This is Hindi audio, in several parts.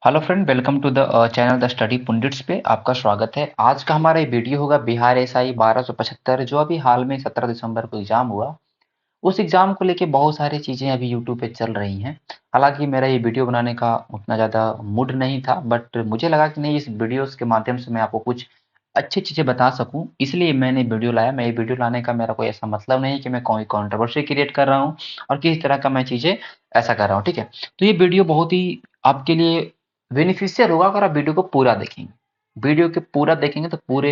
Hello friend, welcome to the channel the study pundits पे आपका स्वागत है। आज का हमारा ये वीडियो होगा बिहार एसआई 1275 जो अभी हाल में 17 दिसंबर को एग्जाम हुआ। उस एग्जाम को लेके बहुत सारी चीजें अभी यूट्यूब पे चल रही हैं। हालांकि मेरा ये वीडियो बनाने का उतना ज़्यादा मूड नहीं था, बट मुझे लगा कि नहीं, इस वीडियोस के माध्यम से मैं आपको कुछ अच्छी चीज़ें बता सकूं, इसलिए मैंने वीडियो लाया। मैं ये वीडियो लाने का मेरा कोई ऐसा मतलब नहीं कि मैं कोई कंट्रोवर्सी क्रिएट कर रहा हूँ और किसी तरह का मैं चीज़ें ऐसा कर रहा हूँ, ठीक है। तो ये वीडियो बहुत ही आपके लिए बेनिफिशियल होगा अगर आप वीडियो को पूरा देखेंगे। वीडियो के पूरा देखेंगे तो पूरे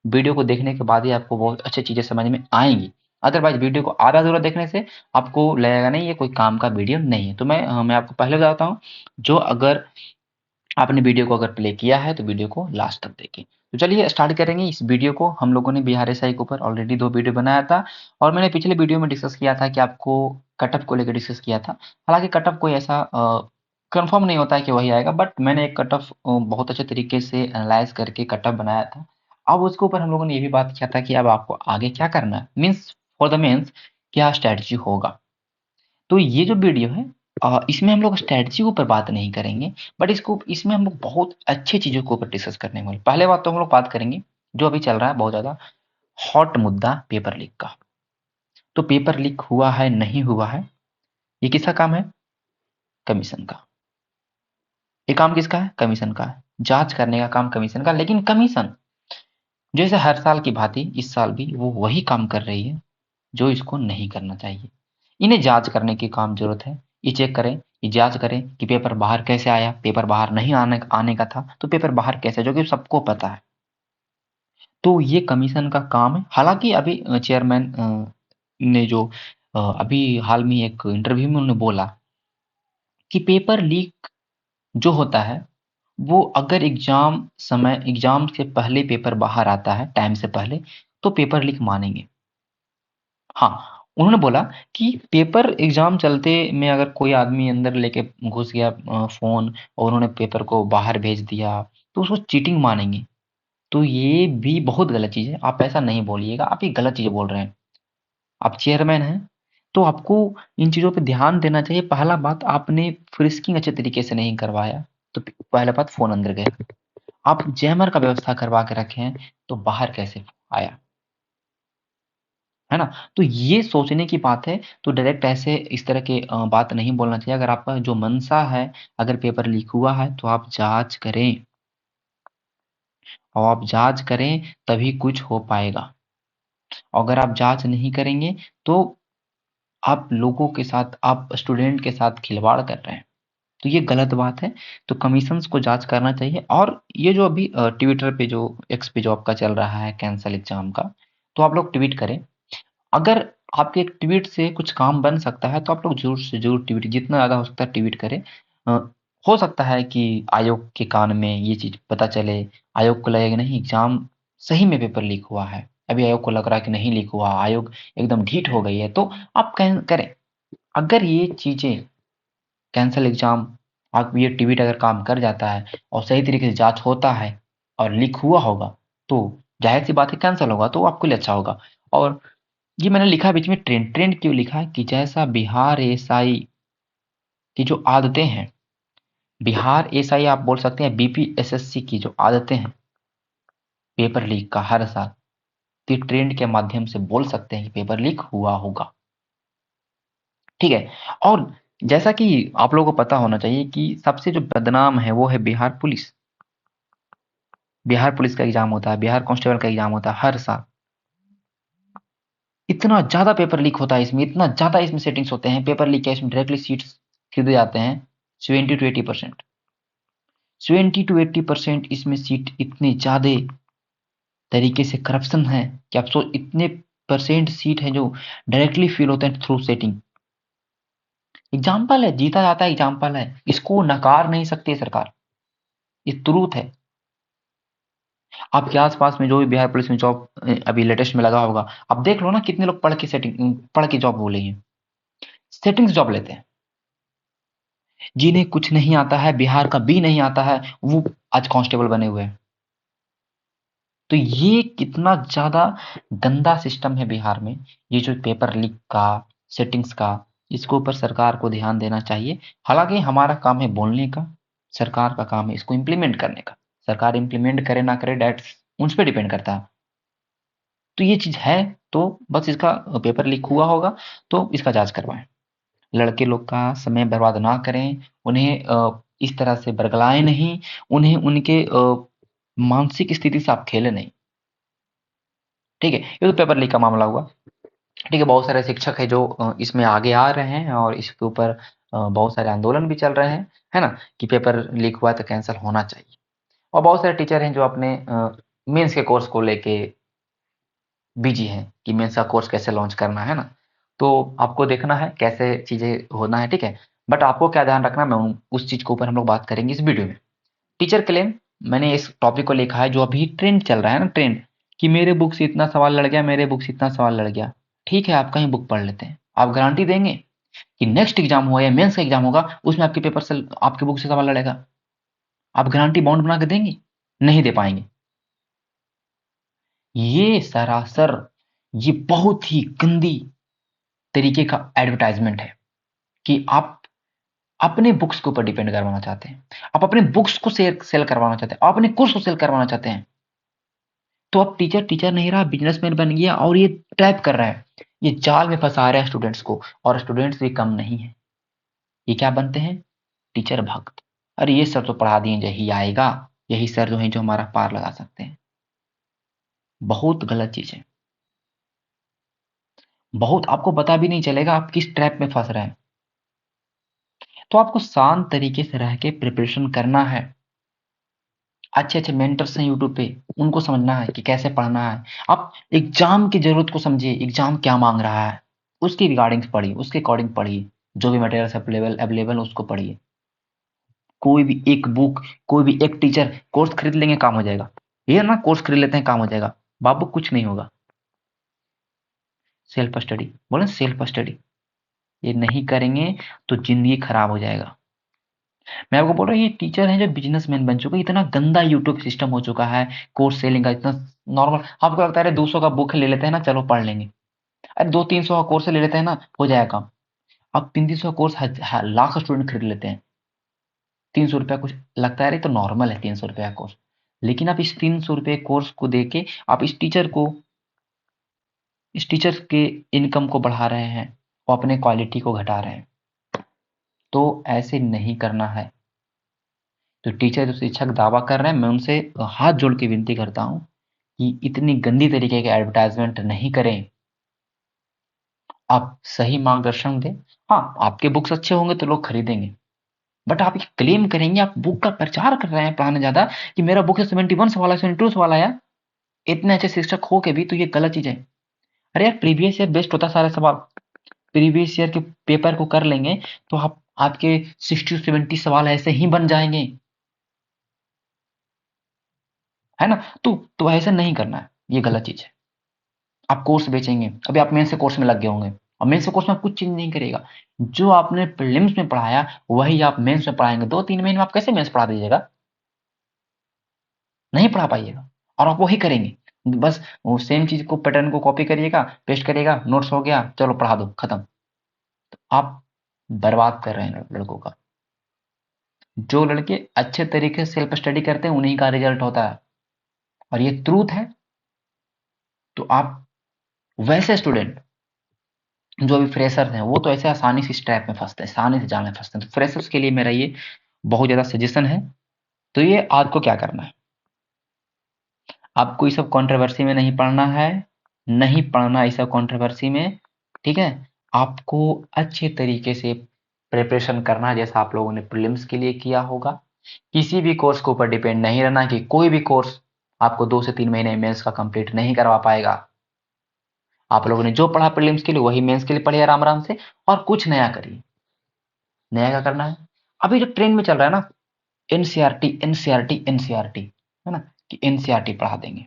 वीडियो को देखने के बाद ही आपको बहुत अच्छी चीज़ें समझ में आएंगी। अदरवाइज वीडियो को आधा अधूरा देखने से आपको लगेगा नहीं ये कोई काम का वीडियो नहीं है। तो मैं आपको पहले बताता हूँ, जो अगर आपने वीडियो को अगर प्ले किया है तो वीडियो को लास्ट तक देखें। तो चलिए स्टार्ट करेंगे इस वीडियो को। हम लोगों ने बिहार एसआई के ऊपर ऑलरेडी 2 वीडियो बनाया था और मैंने पिछले वीडियो में डिस्कस किया था कि आपको कट ऑफ को लेकर डिस्कस किया था। हालाँकि कट ऑफ कोई ऐसा कन्फर्म नहीं होता है कि वही आएगा, बट मैंने एक कट ऑफ बहुत अच्छे तरीके से एनालाइज़ करके कट ऑफ बनाया था। अब उसके ऊपर हम लोगों ने ये भी बात किया था कि अब आपको आगे क्या करना है, मीन्स फॉर द मेंस क्या स्ट्रैटेजी होगा। तो ये जो वीडियो है, इसमें हम लोग स्ट्रैटेजी के ऊपर बात नहीं करेंगे, बट इसमें हम लोग बहुत अच्छी चीज़ों के ऊपर डिस्कस करने वाले। पहले बात तो हम लोग बात करेंगे जो अभी चल रहा है बहुत ज़्यादा हॉट मुद्दा, पेपर लीक का। तो पेपर लीक हुआ है नहीं हुआ है, ये किसका काम है? कमीशन का। ये काम किसका है? कमीशन का है। जांच करने का काम कमीशन का, लेकिन कमीशन जैसे हर साल की भांति इस साल भी वो वही काम कर रही है जो इसको नहीं करना चाहिए। इन्हें जांच करने की काम जरूरत है। ये चेक करें, ये जांच करें कि पेपर बाहर कैसे आया। पेपर बाहर नहीं आने आने का था तो पेपर बाहर कैसे, जो कि सबको पता है। तो ये कमीशन का काम है। हालांकि अभी चेयरमैन ने जो अभी हाल में एक इंटरव्यू में उन्होंने बोला कि पेपर लीक जो होता है वो अगर एग्जाम से पहले पेपर बाहर आता है, टाइम से पहले, तो पेपर लीक मानेंगे। हाँ, उन्होंने बोला कि पेपर एग्जाम चलते में अगर कोई आदमी अंदर लेके घुस गया फ़ोन और उन्होंने पेपर को बाहर भेज दिया, तो उसको चीटिंग मानेंगे। तो ये भी बहुत गलत चीज़ है। आप ऐसा नहीं बोलिएगा, आप ये गलत चीज़ बोल रहे हैं। आप चेयरमैन हैं, तो आपको इन चीज़ों पे ध्यान देना चाहिए। पहला बात, आपने फ्रिस्किंग अच्छे तरीके से नहीं करवाया, तो पहला बात फ़ोन अंदर गया। आप जैमर का व्यवस्था करवा के रखे हैं, तो बाहर कैसे आया? है ना? तो ये सोचने की बात है। तो डायरेक्ट ऐसे इस तरह के बात नहीं बोलना चाहिए। अगर आपका जो मंशा है, अगर पेपर लीक हुआ है तो आप जाँच करें, और आप जाँच करें तभी कुछ हो पाएगा। अगर आप जाँच नहीं करेंगे तो आप लोगों के साथ, आप स्टूडेंट के साथ खिलवाड़ कर रहे हैं। तो ये गलत बात है। तो कमीशंस को जाँच करना चाहिए। और ये जो अभी ट्विटर पे जो एक्स पे जो आपका चल रहा है कैंसल एग्ज़ाम का, तो आप लोग ट्वीट करें। अगर आपके एक ट्वीट से कुछ काम बन सकता है तो आप लोग ज़रूर से ज़रूर ट्वीट, जितना ज़्यादा हो सकता है ट्वीट करें। अ, हो सकता है कि आयोग के कान में ये चीज़ पता चले, आयोग को लगेगा नहीं एग्ज़ाम सही में पेपर लीक हुआ है। अभी आयोग को लग रहा है कि नहीं लीक हुआ, आयोग एकदम ढीठ हो गई है, तो आप कैन करें। अगर ये चीज़ें कैंसल एग्ज़ाम, आप ये ट्वीट अगर काम कर जाता है और सही तरीके से जाँच होता है और लीक हुआ होगा, तो ज़ाहिर-सी बात है कैंसल होगा, तो आपके लिए अच्छा होगा। और ये मैंने लिखा है बीच में, ट्रेंड क्यों लिखा है कि जैसा बिहार एएसआई की जो आदतें हैं, बिहार एएसआई आप बोल सकते हैं बीपीएसएससी की जो आदतें हैं पेपर लीक का हर साल, तो ट्रेंड के माध्यम से बोल सकते हैं कि पेपर लीक हुआ होगा। ठीक है। और जैसा कि आप लोगों को पता होना चाहिए कि सबसे जो बदनाम है वो है बिहार पुलिस। बिहार पुलिस का एग्जाम होता है, बिहार कांस्टेबल का एग्जाम होता है हर साल। इतना ज्यादा पेपर लीक होता है इसमें, इतना ज्यादा इसमें सेटिंग्स होते हैं, पेपर लीक है इसमें, डायरेक्टली सीट्स खरीदे जाते हैं 70 to 80%। 70 to 80% इसमें सीट इतने ज्यादा तरीके से करप्शन है कि आप सोच, इतने परसेंट सीट है जो डायरेक्टली फिल होते हैं थ्रू सेटिंग। एग्जाम्पल है, जीता जाता है, एग्जाम्पल है, इसको नकार नहीं सकती सरकार। ये ट्रूथ है। आपके आस-पास में जो भी बिहार पुलिस में जॉब अभी लेटेस्ट में लगा होगा, आप देख लो ना कितने लोग पढ़ के जॉब वो लिए हैं। सेटिंग्स जॉब लेते हैं। जिन्हें कुछ नहीं आता है, बिहार का बी नहीं आता है, वो आज कांस्टेबल बने हुए हैं। तो ये कितना ज़्यादा गंदा सिस्टम है बिहार में। ये जो पेपर लीक का, सेटिंग्स का, इसके ऊपर सरकार को ध्यान देना चाहिए। हालाँकि हमारा काम है बोलने का, सरकार का काम है इसको इम्प्लीमेंट करने का। सरकार इम्प्लीमेंट करे ना करे डेट्स उन पे डिपेंड करता है। तो ये चीज़ है, तो बस इसका पेपर लीक हुआ होगा तो इसका जाँच करवाएँ। लड़के लोग का समय बर्बाद ना करें, उन्हें इस तरह से बरगलाएँ नहीं, उन्हें उनके मानसिक स्थिति से आप खेलें नहीं। ठीक है? ये तो पेपर लीक का मामला हुआ। ठीक है, बहुत सारे शिक्षक हैं जो इसमें आगे आ रहे हैं और इसके ऊपर बहुत सारे आंदोलन भी चल रहे हैं, है ना? कि पेपर लीक हुआ तो कैंसल होना चाहिए। और बहुत सारे टीचर हैं जो अपने मेंस के कोर्स को लेके बिजी हैं कि मेंस का कोर्स कैसे लॉन्च करना है ना। तो आपको देखना है कैसे चीज़ें होना है, ठीक है? बट आपको क्या ध्यान रखना है, मैं उस चीज़ के ऊपर हम लोग बात करेंगे इस वीडियो में। टीचर क्लेम, मैंने इस टॉपिक को लिखा है जो अभी ट्रेंड चल रहा है ना, ट्रेंड कि मेरे बुक से इतना सवाल लड़ गया, मेरे बुक से इतना सवाल लड़ गया। ठीक है, आप कहीं बुक पढ़ लेते हैं, आप गारंटी देंगे कि नेक्स्ट एग्जाम हो या मेंस का एग्जाम होगा उसमें आपके पेपर से आपके बुक से सवाल लड़ेगा? आप गारंटी बॉन्ड बना के देंगे? नहीं दे पाएंगे। ये सरासर, ये बहुत ही गंदी तरीके का एडवर्टाइजमेंट है कि आप अपने बुक्स के ऊपर डिपेंड करवाना चाहते हैं, आप अपने बुक्स को सेल करवाना चाहते हैं, आप अपने कोर्स को सेल करवाना चाहते हैं। तो अब टीचर टीचर नहीं रहा, बिजनेसमैन बन गया और ये ट्रैप कर रहा है, ये जाल में फंसा रहा है स्टूडेंट्स को। और स्टूडेंट्स भी कम नहीं है, ये क्या बनते हैं? टीचर भक्त। अरे ये सर तो पढ़ा दिए, यही आएगा, यही सर जो है जो हमारा पार लगा सकते हैं। बहुत गलत चीज है, बहुत आपको पता भी नहीं चलेगा आप किस ट्रैप में फंस रहे हैं। तो आपको शांत तरीके से रह के प्रिपरेशन करना है। अच्छे अच्छे मेंटर्स हैं यूट्यूब पे, उनको समझना है कि कैसे पढ़ना है। आप एग्जाम की जरूरत को समझिए, एग्जाम क्या मांग रहा है, उसकी रिगार्डिंग पढ़िए, उसके अकॉर्डिंग पढ़िए, जो भी मटेरियल अवेलेबल अवेलेबल उसको पढ़िए। कोई भी एक बुक, कोई भी एक टीचर, कोर्स खरीद लेंगे काम हो जाएगा, ये ना कोर्स खरीद लेते हैं काम हो जाएगा, बाबू कुछ नहीं होगा। सेल्फ स्टडी बोले, सेल्फ स्टडी ये नहीं करेंगे तो जिंदगी खराब हो जाएगा। मैं आपको बोल रहा हूँ ये टीचर हैं जो बिजनेसमैन बन चुके हैं, इतना गंदा यूट्यूब सिस्टम हो चुका है कोर्स सेलिंग का, इतना नॉर्मल। आपको लगता है अरे 200 का बुक ले लेते हैं ना, चलो पढ़ लेंगे। अरे 200-300 का कोर्स ले लेते हैं ना, हो जाएगा काम। अब 300-300 का कोर्स लाख स्टूडेंट खरीद लेते हैं। 300 रुपया कुछ लगता है अरे तो नॉर्मल है 300 रुपया का कोर्स। लेकिन आप इस 300 रुपये कोर्स को दे के आप इस टीचर के इनकम को बढ़ा रहे हैं और अपने क्वालिटी को घटा रहे हैं। तो ऐसे नहीं करना है। तो टीचर जो शिक्षक दावा कर रहे हैं, मैं उनसे हाथ जोड़ के विनती करता हूँ कि इतनी गंदी तरीके के एडवर्टाइजमेंट नहीं करें। आप सही मार्गदर्शन दें। हाँ, आपके बुक्स अच्छे होंगे तो लोग खरीदेंगे। बट आप ये क्लेम करेंगे, आप बुक का प्रचार कर रहे हैं पढ़ाने ज्यादा कि मेरा बुक है 71 सवाल है, 72 सवाल आया। इतने अच्छे शिक्षक हो के भी तो ये गलत चीज है। अरे यार प्रीवियस ईयर बेस्ट होता सारे सवाल, प्रीवियस ईयर के पेपर को कर लेंगे तो आप आपके 60-70 सवाल ऐसे ही बन जाएंगे, है ना? तो ऐसा नहीं करना है, ये गलत चीज है। आप कोर्स बेचेंगे, अभी आप मेंस के कोर्स में लग गए होंगे और मेंस के कोर्स में आप कुछ चेंज नहीं करेगा। जो आपने प्रीलिम्स में पढ़ाया वही आप मेंस में पढ़ाएंगे। 2-3 महीने में आप कैसे मेंस पढ़ा दीजिएगा? नहीं पढ़ा पाइएगा। और आप वही करेंगे, बस वो सेम चीज को, पैटर्न को कॉपी करिएगा, पेस्ट करिएगा, नोट्स हो गया, चलो पढ़ा दो, खत्म। आप बर्बाद कर रहे हैं लड़कों का। जो लड़के अच्छे तरीके से सेल्फ स्टडी करते हैं उन्हीं का रिजल्ट होता है, और ये ट्रूथ है। तो आप वैसे स्टूडेंट जो अभी फ्रेशर्स हैं वो तो ऐसे आसानी से इस ट्रैप में फंसते हैं, आसानी से जाल में फंसते हैं। तो फ्रेशर्स के लिए मेरा ये बहुत ज्यादा सजेशन है। तो ये आपको क्या करना है, आपको ये सब कंट्रोवर्सी में नहीं पढ़ना है, नहीं पढ़ना ये सब कंट्रोवर्सी में। ठीक है, आपको अच्छे तरीके से प्रिपरेशन करना है जैसा आप लोगों ने प्रीलिम्स के लिए किया होगा। किसी भी कोर्स के ऊपर डिपेंड नहीं रहना कि कोई भी कोर्स आपको 2 से 3 महीने मेंस का कंप्लीट नहीं करवा पाएगा। आप लोगों ने जो पढ़ा प्रीलिम्स के लिए वही मेंस के लिए पढ़िए आराम आराम से, और कुछ नया करिए। नया क्या करना है? अभी जो ट्रेंड में चल रहा है ना, एनसीईआरटी एनसीईआरटी एनसीईआरटी, है ना, कि एनसीईआरटी पढ़ा देंगे।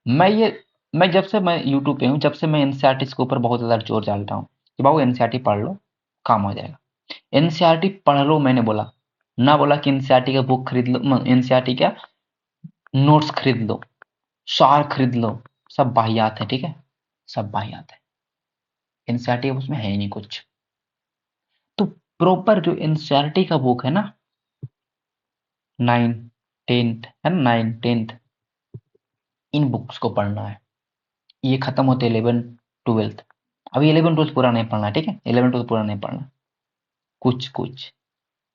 मैं ये मैं जब से मैं यूट्यूब पे हूँ, जब से मैं एनसीईआरटी के ऊपर बहुत ज्यादा जोर डालता हूँ कि बाबू एनसीईआरटी पढ़ लो, काम हो जाएगा। एनसीईआरटी पढ़ लो मैंने बोला, ना बोला कि एनसीईआरटी का बुक खरीद लो, एनसीईआरटी क्या नोट्स खरीद लो, सार खरीद लो। सब बाहियात है, ठीक है, सब बाहियात है। एनसीईआरटी उसमें है ही नहीं कुछ। तो प्रॉपर जो एनसीईआरटी का बुक है ना, 9 10th है ना, 9 10th इन बुक्स को पढ़ना है। ये खत्म होते 11 12th। अभी 11 12 पूरा नहीं पढ़ना, ठीक है, 11 12 पूरा नहीं पढ़ना, कुछ कुछ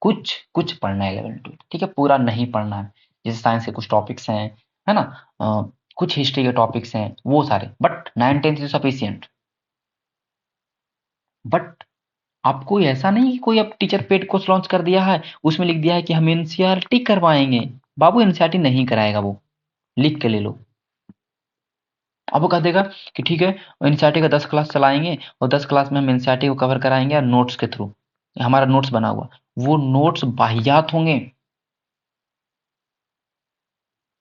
कुछ कुछ पढ़ना है 11 12, ठीक है, पूरा नहीं पढ़ना है। जैसे साइंस के कुछ टॉपिक्स हैं, है ना, कुछ हिस्ट्री के टॉपिक्स हैं, वो सारे, but 9 10th is sufficient. But आपको ऐसा नहीं कि कोई अब टीचर पेड कोर्स लॉन्च कर दिया है, उसमें लिख दिया है कि हम एनसीईआरटी करवाएंगे। बाबू एनसीईआरटी नहीं कराएगा वो, लिख के ले लो। अब वो कह देगा कि ठीक है, एनसीईआरटी का 10 क्लास चलाएंगे और 10 क्लास में हम एनसीईआरटी को कवर कराएंगे नोट्स के थ्रू, हमारा नोट्स बना हुआ, वो नोट्स बाहियात होंगे।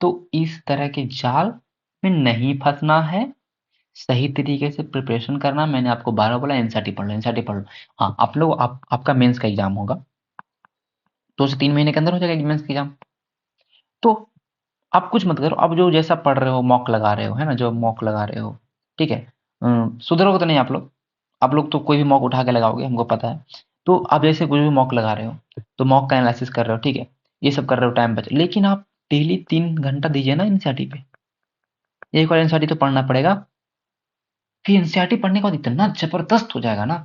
तो इस तरह के जाल में नहीं फंसना है, सही तरीके से प्रिपरेशन करना। मैंने आपको 12 बोला एनसीईआरटी पढ़ लो, एनसीईआरटी पढ़ लो। हाँ, आप लोग आपका मेंस का एग्जाम होगा, 2 से 3 महीने के अंदर हो जाएगा मेंस का एग्जाम। तो आप कुछ मत करो, अब जो जैसा पढ़ रहे हो मॉक लगा रहे हो, है ना, जो मॉक लगा रहे हो, ठीक है, सुधरोगे तो नहीं आप लोग। आप लोग तो कोई भी मॉक उठा के लगाओगे, हमको पता है। तो आप जैसे कोई भी मॉक लगा रहे हो, तो मॉक का एनालिसिस कर रहे हो, ठीक है, ये सब कर रहे हो, टाइम बच, लेकिन आप डेली 3 घंटा दीजिए ना एनसीईआरटी पे। एक बार एनसीईआरटी तो पढ़ना पड़ेगा, फिर एनसीईआरटी पढ़ने के बाद इतना जबरदस्त हो जाएगा ना,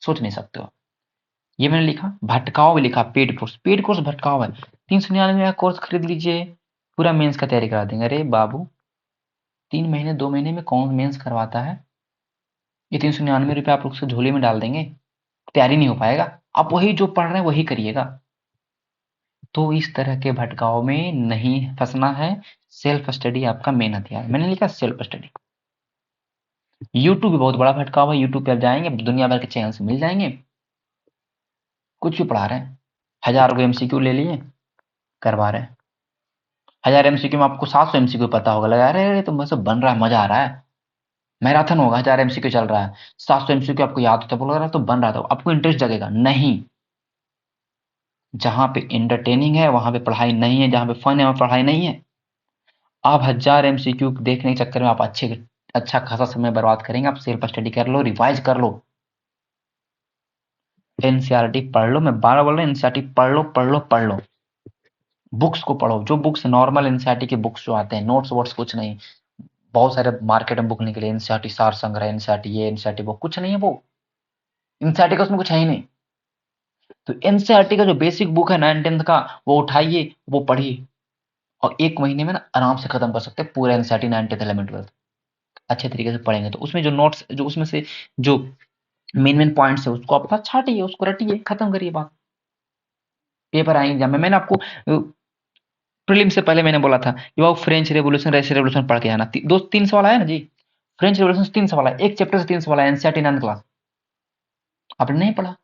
सोच नहीं सकते हो। ये मैंने लिखा, भटकाओ भी लिखा, पेड कोर्स, पेड कोर्स भटकाओ है। 399 का कोर्स खरीद लीजिए, पूरा मेंस का तैयारी करा देंगे। अरे बाबू, 3 महीने 2 महीने में कौन मेंस करवाता है? ये 399 रुपये आप लोग उसके झोले में डाल देंगे, तैयारी नहीं हो पाएगा। आप वही जो पढ़ रहे हैं वही करिएगा। तो इस तरह के भटकाव में नहीं फंसना है। सेल्फ स्टडी आपका मेन हथियार। मैंने लिखा सेल्फ स्टडी। यूट्यूब भी बहुत बड़ा भटकाव है। यूट्यूब पे आप जाएंगे, दुनिया भर के चैनल्स मिल जाएंगे, कुछ भी पढ़ा रहे हैं। 1000 को एमसीक्यू ले लिए, करवा रहे हैं। 1000 एमसीक्यू में आपको 700 एमसीक्यू पता होगा, लगा रहे अरे तुम सब बन रहा है, मजा आ रहा है, मैराथन होगा, 1000 एमसीक्यू चल रहा है, 700 एमसीक्यू आपको याद होता है, बोल रहा है तो बन रहा था, आपको इंटरेस्ट जगेगा नहीं। जहां पे एंटरटेनिंग है वहां पे पढ़ाई नहीं है, जहां पे फन है वहां पढ़ाई नहीं है। आप 1000 एमसीक्यू देखने के चक्कर में आप अच्छा खासा समय बर्बाद करेंगे। आप सेल्फ स्टडी कर लो, रिवाइज कर लो, एनसीईआरटी पढ़ लो। मैं 12 बोल रहा हूँ, एनसीईआरटी पढ़ लो पढ़ लो पढ़ लो। बुक्स को पढ़ो, जो बुक्स नॉर्मल एनसीईआरटी के बुक्स जो आते हैं, नोट्स वोट्स कुछ नहीं। बहुत सारे मार्केट में बुक निकले, एनसीईआरटी सार संग्रह, एनसीईआरटी ये, एनसीईआरटी वो, कुछ नहीं है वो। एनसीईआरटी का उसमें कुछ है ही नहीं। तो एनसीईआरटी का जो बेसिक बुक है 9 10th का, वो उठाइए, वो पढ़िए, और 1 महीने में ना आराम से खत्म कर सकते हैं पूरा एनसीईआरटी 9 10th 11 12 अच्छे तरीके से पढ़ेंगे। तो उसमें जो नोट्स, जो उसमें से जो मेन मेन पॉइंट्स है, उसको आप छाटिए, उसको रटिए, खत्म करिए बात। पेपर आएंगे एग्जाम में। मैंने आपको प्रीलिम से पहले मैंने बोला था कि वो फ्रेंच रेवोल्यूशन, रशियन रेवोल्यूशन पढ़ के जाना। 2 3 सवाल आया ना जी, फ्रेंच रेवोल्यूशन से 3 सवाल आया, एक चैप्टर से 3 सवाल आया, एनसीईआरटी 9th क्लास। आपने नहीं पढ़ा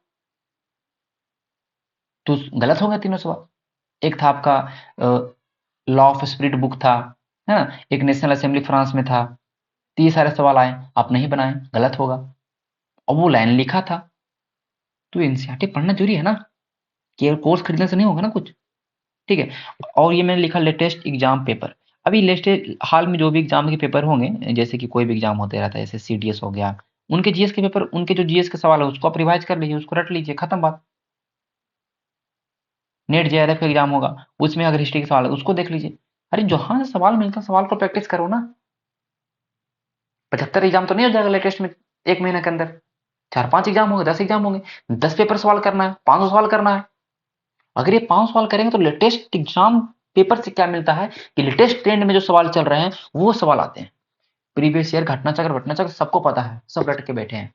तो गलत हो गया 3 सवाल। एक था आपका लॉ ऑफ स्पिरिट बुक था, है ना, एक नेशनल असेंबली फ्रांस में था। तो ये सारे सवाल आए, आप नहीं बनाए, गलत होगा। और वो लाइन लिखा था। तो एनसीईआरटी पढ़ना जरूरी है ना, केवल कोर्स खरीदने से नहीं होगा ना कुछ, ठीक है। और ये मैंने लिखा लेटेस्ट एग्जाम पेपर। अभी लेटेस्ट हाल में जो भी एग्जाम के पेपर होंगे, जैसे कि कोई भी एग्जाम होते रहता है, जैसे सीडीएस हो गया, उनके जीएस के पेपर, उनके जो जीएस के सवाल है उसको आप रिवाइज कर लीजिए, उसको रट लीजिए, खत्म बात। नेट जेआरएफ का एग्जाम होगा, उसमें अगर हिस्ट्री का सवाल है उसको देख लीजिए। अरे जहां से सवाल मिलता है सवाल को प्रैक्टिस करो ना। 75 एग्जाम तो नहीं हो जाएगा लेटेस्ट में 1 महीने के अंदर। 4 5 एग्जाम होंगे, 10 एग्जाम होंगे, 10 पेपर सवाल करना है, 500 सवाल करना है। अगर ये 5 सवाल करेंगे तो लेटेस्ट एग्जाम पेपर से क्या मिलता है कि लेटेस्ट ट्रेंड में जो सवाल चल रहे हैं वो सवाल आते हैं। प्रीवियस ईयर घटना चक्र सबको पता है, सब रट के बैठे हैं।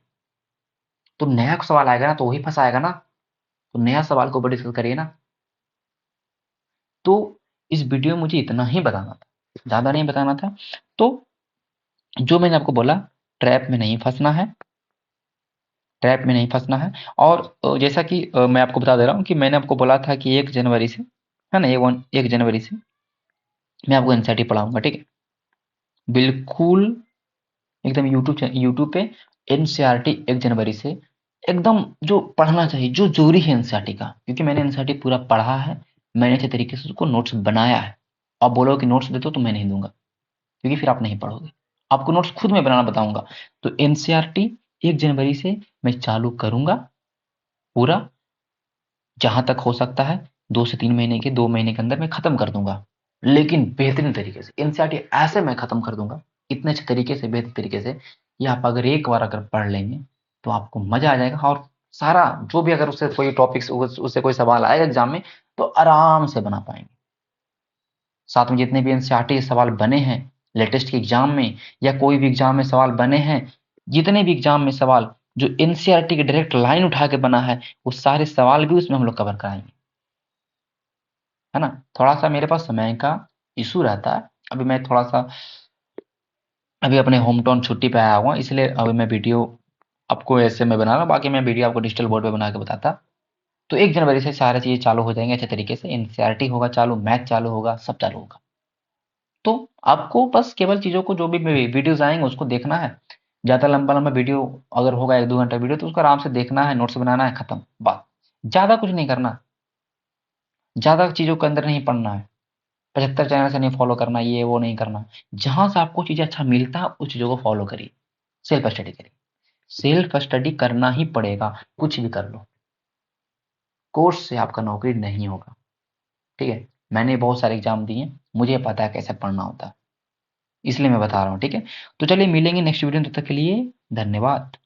तो नया सवाल आएगा ना तो वही फंसाएगा ना। तो नया सवाल को ऊपर डिस्कस करिए ना। तो इस वीडियो में मुझे इतना ही बताना था, ज्यादा नहीं बताना था। तो जो मैंने आपको बोला, ट्रैप में नहीं फंसना है, ट्रैप में नहीं फंसना है। और जैसा कि मैं आपको बता दे रहा हूँ कि मैंने आपको बोला था कि 1 जनवरी से, है ना, 1 जनवरी से मैं आपको एनसीईआरटी पढ़ाऊंगा, ठीक है। बिल्कुल एकदम यूट्यूब पे एनसीईआरटी 1 जनवरी से एकदम जो पढ़ना चाहिए, जो जरूरी है एनसीईआरटी का, क्योंकि मैंने एनसीईआरटी पूरा पढ़ा है, मैंने अच्छे तरीके से उसको नोट्स बनाया है। आप बोलोगे कि नोट्स दे दो, तो मैं नहीं दूंगा, क्योंकि फिर आप नहीं पढ़ोगे। आपको नोट्स खुद मैं बनाना बताऊंगा। तो एनसीईआरटी 1 जनवरी से मैं चालू करूंगा पूरा, जहां तक हो सकता है। 2 से 3 महीने के 2 महीने के अंदर मैं खत्म कर दूंगा, लेकिन बेहतरीन तरीके से। एनसीईआरटी ऐसे मैं खत्म कर दूंगा, इतने अच्छे तरीके से, बेहतर तरीके से, कि आप अगर एक बार अगर पढ़ लेंगे तो आपको मजा आ जाएगा। और सारा जो भी अगर उससे कोई टॉपिक्स, उससे कोई सवाल आएगा एग्जाम में, तो आराम से बना पाएंगे। साथ में जितने भी एनसीईआरटी के सवाल बने हैं लेटेस्ट के एग्जाम में, या कोई भी एग्जाम में सवाल बने हैं, जितने भी एग्जाम में सवाल जो एनसीईआरटी की डायरेक्ट लाइन उठा के बना है, वो सारे सवाल भी उसमें हम लोग कवर कराएंगे, है ना। थोड़ा सा मेरे पास समय का इशू रहता है, अभी मैं थोड़ा सा अभी अपने होम टाउन छुट्टी पे आया हुआ, इसलिए अभी मैं वीडियो आपको ऐसे में बना रहा हूँ, बाकी मैं वीडियो आपको डिजिटल बोर्ड पे बना के बताता। तो 1 जनवरी से सारी चीजें चालू हो जाएंगी अच्छे तरीके से, एनसीईआरटी होगा चालू, मैथ चालू होगा, सब चालू होगा। तो आपको बस केवल चीज़ों को, जो भी वीडियोज़ आएँगे उसको देखना है। ज़्यादा लंबा-लंबा वीडियो अगर होगा 1-2 घंटा वीडियो, तो उसको आराम से देखना है, नोट्स बनाना है, खत्म, बात। ज़्यादा कुछ नहीं करना, ज़्यादा चीज़ों के अंदर नहीं पढ़ना है, 75 चैनल से नहीं फॉलो करना, ये वो नहीं करना। जहाँ से आपको चीज़ें अच्छा मिलता है, उस चीज़ों को फॉलो करिए, सेल्फ स्टडी करिए। सेल्फ स्टडी करना ही पड़ेगा, कुछ भी कर लो। कोर्स से आपका नौकरी नहीं होगा, ठीक है? मैंने बहुत सारे एग्ज़ाम दिए, मुझे पता है कैसे पढ़ना होता है, इसलिए मैं बता रहा हूँ, ठीक है? तो चलिए मिलेंगे नेक्स्ट वीडियो में, तब तक के लिए धन्यवाद।